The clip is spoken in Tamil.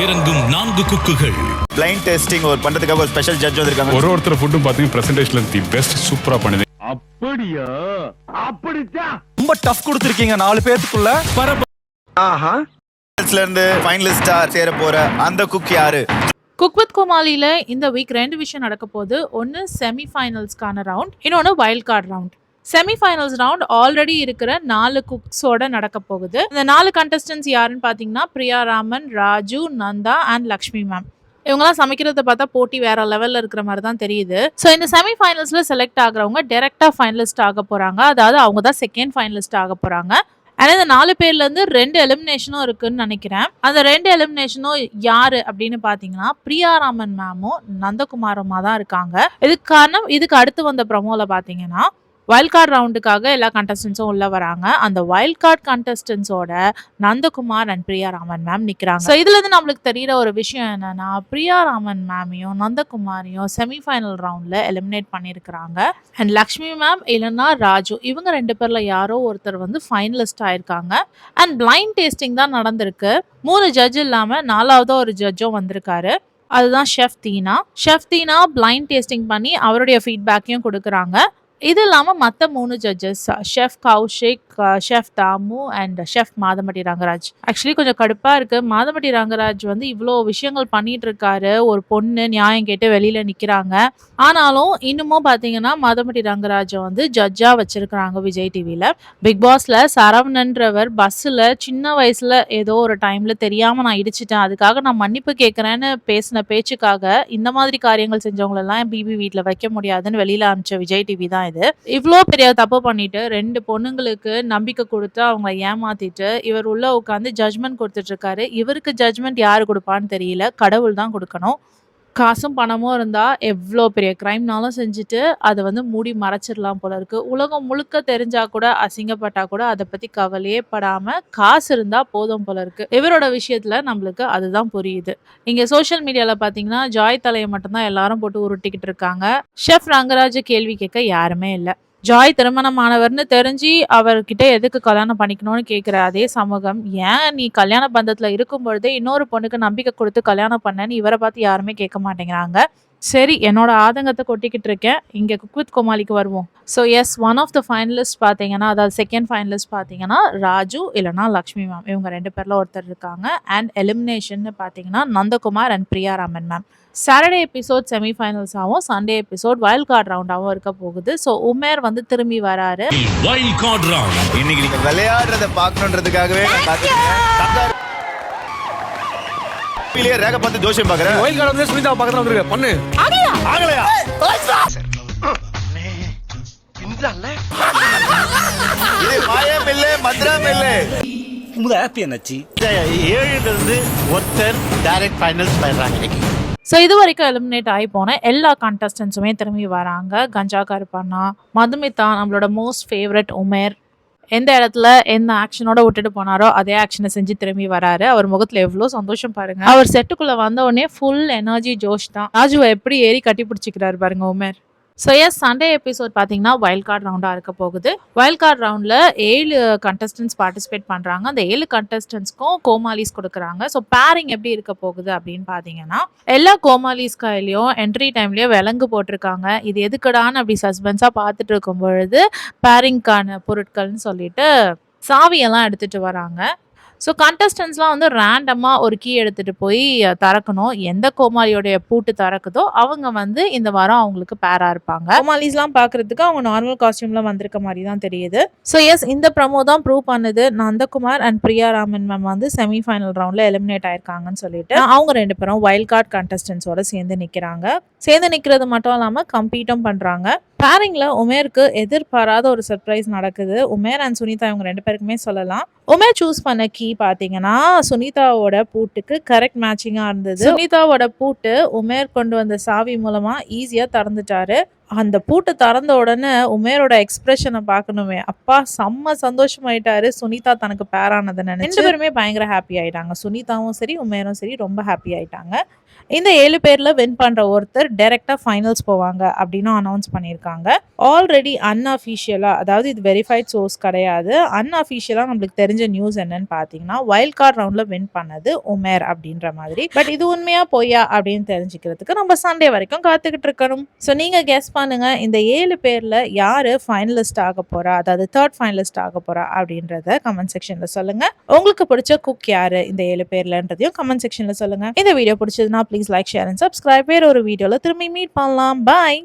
களமிறங்கும் 4 குக்குகள். பிளைண்ட் டெஸ்டிங் பண்றதுக்காக ஒரு ஸ்பெஷல் ஜட்ஜ் வந்திருக்காங்க. ஒருத்தர் ஃபுட்டும் பாத்தீங்க பிரசன்டேஷன்ல தி பெஸ்ட் சூப்பரா பண்ணுது. அப்படியா? அப்படிதான். ரொம்ப டஃப் கொடுத்திருக்கீங்க 4 பேத்துக்குள்ள. ஆஹா. இருந்து ஃபைனலிஸ்டா சேர போற அந்த குக் யாரு? குக் வித் கோமாளியில இந்த வீக் 2 விஷயம் நடக்க போகுது. ஒன்னு செமி ஃபைனல்ஸ்க்கான ரவுண்ட், இன்னொன்னு wild card round. Semi finals round already இருக்கிற 4 குக்ஸோட நடக்க போகுது. இந்த 4 கண்டஸ்டன்ஸ் யாருன்னு பார்த்தீங்கன்னா பிரியா ராமன், ராஜு, நந்தா அண்ட் லக்ஷ்மி மேம். இவங்கெல்லாம் சமைக்கிறத பார்த்தா போட்டி வேற லெவல்ல இருக்கிற மாதிரி தான் தெரியுது. ஸோ இந்த செமி ஃபைனல்ஸ்ல செலக்ட் ஆகுறவங்க டைரக்டா ஃபைனலிஸ்ட் ஆக போறாங்க. அதாவது அவங்க தான் செகண்ட் ஃபைனலிஸ்ட் ஆக போறாங்க. ஆனால் இந்த 4 பேர்ல இருந்து 2 எலிமினேஷனும் இருக்குன்னு நினைக்கிறேன். அந்த 2 எலிமினேஷனும் யாரு அப்படின்னு பாத்தீங்கன்னா பிரியாராமன் மேமும் நந்தகுமாரமா தான் இருக்காங்க. இதுக்கு காரணம், இதுக்கு அடுத்து வந்த ப்ரமோல பாத்தீங்கன்னா வைல்ட் கார்டு ரவுண்டுக்காக எல்லா கண்டஸ்டன்ஸும் உள்ள வராங்க. அந்த வைல்ட் கார்டு கண்டஸ்டன்ஸோட நந்தகுமார் அண்ட் பிரியாராமன் மேம் நிக்கிறாங்க. ஸோ இதுல இருந்து நம்மளுக்கு தெரியற ஒரு விஷயம் என்னன்னா, பிரியாராமன் மேமையும் நந்தகுமாரையும் செமிஃபைனல் ரவுண்ட்ல எலிமினேட் பண்ணிருக்கிறாங்க. அண்ட் லக்ஷ்மி மேம் இல்லைன்னா ராஜு, இவங்க 2 பேர்ல யாரோ ஒருத்தர் வந்து ஃபைனலிஸ்ட் ஆயிருக்காங்க. அண்ட் பிளைண்ட் டேஸ்டிங் தான் நடந்திருக்கு. 3 ஜட்ஜ் இல்லாம 4வது ஒரு ஜட்ஜும் வந்திருக்காரு. அதுதான் chef Deena. Chef Deena blind tasting பண்ணி அவருடைய ஃபீட்பேக்கையும் கொடுக்குறாங்க. இது இல்லாமல் மற்ற 3 judges chef Kaushik, chef Damu and chef Madhampatty Rangaraj. Actually கொஞ்சம் கடுப்பாக இருக்குது. மாதம்பட்டி ரங்கராஜ் வந்து இவ்வளோ விஷயங்கள் பண்ணிட்டு இருக்காரு. ஒரு பொண்ணு நியாயம் கேட்டு வெளியில் நிற்கிறாங்க. ஆனாலும் இன்னமும் பார்த்தீங்கன்னா மாதம்பட்டி ரங்கராஜை வந்து ஜட்ஜாக வச்சிருக்கிறாங்க விஜய் டிவியில். பிக் பாஸில் சரவணன்றவர் பஸ்ஸில் சின்ன வயசில் ஏதோ ஒரு டைமில் தெரியாமல் நான் இடிச்சிட்டேன், அதுக்காக நான் மன்னிப்பு கேட்குறேன்னு பேசின பேச்சுக்காக இந்த மாதிரி காரியங்கள் செஞ்சவங்களெல்லாம் பிபி வீட்டில் வைக்க முடியாதுன்னு வெளியில் அனுப்பிச்ச விஜய் டிவி தான் இது. இவ்வளோ பெரிய தப்பு பண்ணிட்டு 2 பொண்ணுங்களுக்கு நம்பிக்கை கொடுத்து அவங்க ஏமாத்திட்டு இவர் உள்ள உட்காந்து ஜட்ஜ்மெண்ட் கொடுத்துட்டு இருக்காரு. இவருக்கு ஜட்ஜ்மெண்ட் யாரு கொடுப்பான்னு தெரியல. கடவுள் தான் கொடுக்கணும். காசும் பணமும் இருந்தா எவ்வளோ பெரிய கிரைம்னாலும் செஞ்சுட்டு அதை வந்து மூடி மறைச்சிடலாம் போல இருக்கு. உலகம் முழுக்க தெரிஞ்சா கூட, அசிங்கப்பட்டா கூட அதை பத்தி கவலையே படாம காசு இருந்தா போதும் போல இருக்கு. இவரோட விஷயத்துல நம்மளுக்கு அதுதான் புரியுது. இங்க சோசியல் மீடியால பாத்தீங்கன்னா ஜாய் தலையை மட்டும்தான் எல்லாரும் போட்டு உருட்டிக்கிட்டு இருக்காங்க. ஷெஃப் ரங்கராஜ் கேள்வி கேட்க யாருமே இல்லை. ஜாய் திருமணமானவர்னு தெரிஞ்சு அவர்கிட்ட எதுக்கு கல்யாணம் பண்ணிக்கணும்னு கேட்குற அதே சமூகம், ஏன் நீ கல்யாண பந்தத்தில் இருக்கும் பொழுதே இன்னொரு பொண்ணுக்கு நம்பிக்கை கொடுத்து கல்யாணம் பண்ணேன்னு இவரை பார்த்து யாருமே கேட்க மாட்டேங்கிறாங்க. சரி, என்னோட ஆதங்கத்தை கொட்டிக்கிட்டு இருக்கேன். இங்கே குக் வித் கோமாளிக்கு வருவோம். So yes, one of the finalist பார்த்தீங்கன்னா, அதாவது செகண்ட் ஃபைனலிஸ்ட் பார்த்தீங்கன்னா ராஜு இல்லைனா லக்ஷ்மி மேம். இவங்க 2 பேரில் ஒருத்தர் இருக்காங்க. அண்ட் எலிமினேஷன் பார்த்தீங்கன்னா Nandakumar and Priyaraman ma'am. Saturday episode செமிஃபைனல்ஸாகவும் சண்டே எபிசோட் வைல்ட் கார்டு ரவுண்டாகவும் இருக்க போகுது. ஸோ உமேர் வந்து திரும்பி வராரு. வைல்ட் கார்டு ரவுண்ட் இன்னைக்கு நீங்க விளையாடுறத பார்க்கணுன்றதுக்காகவே ரேக பார்த்து ஜோசியம் பாக்குறேன். வைல்ட் கார்டு வந்து சுனிதா பக்கத்துல வந்திருக்க பண்ணு. ஆகலையா? இது மாயம் இல்ல, மந்திரம் இல்ல. ஹாப்பி என்னாச்சு? 7 இருந்து ஒருத்தர் டைரக்ட் ஃபைனல்ஸ் போயிடுறாங்க. ஸோ இது வரைக்கும் எலிமினேட் ஆகி போன எல்லா கண்டஸ்டன்ஸுமே திரும்பி வராங்க. கஞ்சா கருப்பண்ணா, மதுமிதா, நம்மளோட மோஸ்ட் ஃபேவரட் உமேர் எந்த இடத்துல எந்த ஆக்ஷனோட விட்டுட்டு போனாரோ அதே ஆக்ஷனை செஞ்சு திரும்பி வராரு. அவர் முகத்துல எவ்வளோ சந்தோஷம் பாருங்க. அவர் செட்டுக்குள்ள வந்த உடனே ஃபுல் எனர்ஜி ஜோஷ் தான். ராஜுவை எப்படி ஏறி கட்டி பிடிச்சிக்கிறாரு பாருங்க Umair. So yes, Sunday episode பார்த்தீங்கன்னா வைல்ட் கார்டு ரவுண்டாக இருக்க போகுது. வைல்ட் கார்டு ரவுண்டில் 7 கண்டஸ்டன்ஸ் பார்ட்டிசிபேட் பண்ணுறாங்க. அந்த 7 கண்டஸ்டன்ஸ்க்கும் கோமாலிஸ் கொடுக்குறாங்க. ஸோ பேரிங் எப்படி இருக்க போகுது அப்படின்னு பார்த்தீங்கன்னா, எல்லா கோமாலிஸ் கையிலையும் என்ட்ரி டைம்லேயே விலங்கு போட்டிருக்காங்க. இது எதுக்குடான்னு அப்படி சஸ்பென்ஸாக பார்த்துட்டு இருக்கும் பொழுது பேரிங்கான பொருட்கள்னு சொல்லிட்டு சாவியெல்லாம் எடுத்துகிட்டு வராங்க. ஸோ கண்டஸ்டன்ஸ்லாம் வந்து ரேண்டமாக ஒரு கீ எடுத்துகிட்டு போய் திறக்கணும். எந்த கோமாளியோடைய பூட்டு திறக்குதோ அவங்க வந்து இந்த வாரம் அவங்களுக்கு பேராக இருப்பாங்க. கோமாலிஸ்லாம் பார்க்குறதுக்கு அவங்க நார்மல் காஸ்டியூமில் வந்திருக்க மாதிரி தான் தெரியுது. ஸோ எஸ், இந்த ப்ரமோ தான் ப்ரூவ் பண்ணுது நந்தகுமார் அண்ட் பிரியாராமன் மேம் வந்து செமிஃபைனல் ரவுண்டில் எலிமினேட் ஆயிருக்காங்கன்னு சொல்லிட்டு. அவங்க 2 பேரும் வைல்ட் கார்டு கண்டஸ்டன்ஸோட சேர்ந்து நிற்கிறாங்க. சேர்ந்து நிற்கிறது மட்டும் இல்லாமல் கம்பீட்டும் பண்ணுறாங்க. பேரிங்ல உமேருக்கு எதிர்பாராத ஒரு சர்ப்ரைஸ் நடக்குது. உமேர் அண்ட் சுனிதா இவங்க 2 பேருக்குமே சொல்லலாம். உமேர் சூஸ் பண்ண கீ பார்த்தீங்கன்னா சுனிதாவோட பூட்டுக்கு கரெக்ட் மேட்சிங்காக இருந்தது. சுனிதாவோட பூட்டு உமேர் கொண்டு வந்த சாவி மூலமா ஈஸியாக திறந்துட்டாரு. அந்த பூட்டு திறந்த உடனே உமேரோட எக்ஸ்பிரஷனை பார்க்கணுமே, அப்பா செம்ம சந்தோஷமாயிட்டாரு. சுனிதா தனக்கு பேரானதை நினைச்சு 2 பேருமே பயங்கர ஹாப்பி ஆயிட்டாங்க. சுனிதாவும் சரி உமேரும் சரி ரொம்ப ஹாப்பி ஆயிட்டாங்க. இந்த 7 பேர்ல வின் பண்ற ஒருத்தர் டைரக்டா ஃபைனல்ஸ் போவாங்க அப்படின்னு அனௌன்ஸ் பண்ணியிருக்காங்க. ஆல்ரெடி அன்அஃபிஷியலா, அதாவது இது வெரிஃபைட் சோர்ஸ் கிடையாது, அன்அஃபிஷியலா நம்மளுக்கு தெரிஞ்ச நியூஸ் என்னன்னு பாத்தீங்கன்னா வைல்ட் கார்டு ரவுண்ட்ல வின் பண்ணது உமேர் அப்படின்ற மாதிரி. பட் இது உண்மையா பொய்யா அப்படின்னு தெரிஞ்சுக்கிறதுக்கு நம்ம சண்டே வரைக்கும் காத்துக்கிட்டு இருக்கணும். ஸோ நீங்க கெஸ் பண்ணுங்க, இந்த 7 பேர்ல யாரு ஃபைனலிஸ்ட் ஆக போறா, அதாவது தேர்ட் ஃபைனலிஸ்ட் ஆக போறா அப்படின்றத கமெண்ட் செக்ஷன்ல சொல்லுங்க. உங்களுக்கு பிடிச்ச குக் யாரு இந்த 7 பேர்லன்றதையும் கமெண்ட் செக்ஷன்ல சொல்லுங்க. இந்த வீடியோ பிடிச்சதுன்னா please like, share and subscribe. வேற ஒரு வீடியோல திரும்பி மீட் பண்ணலாம். பாய்.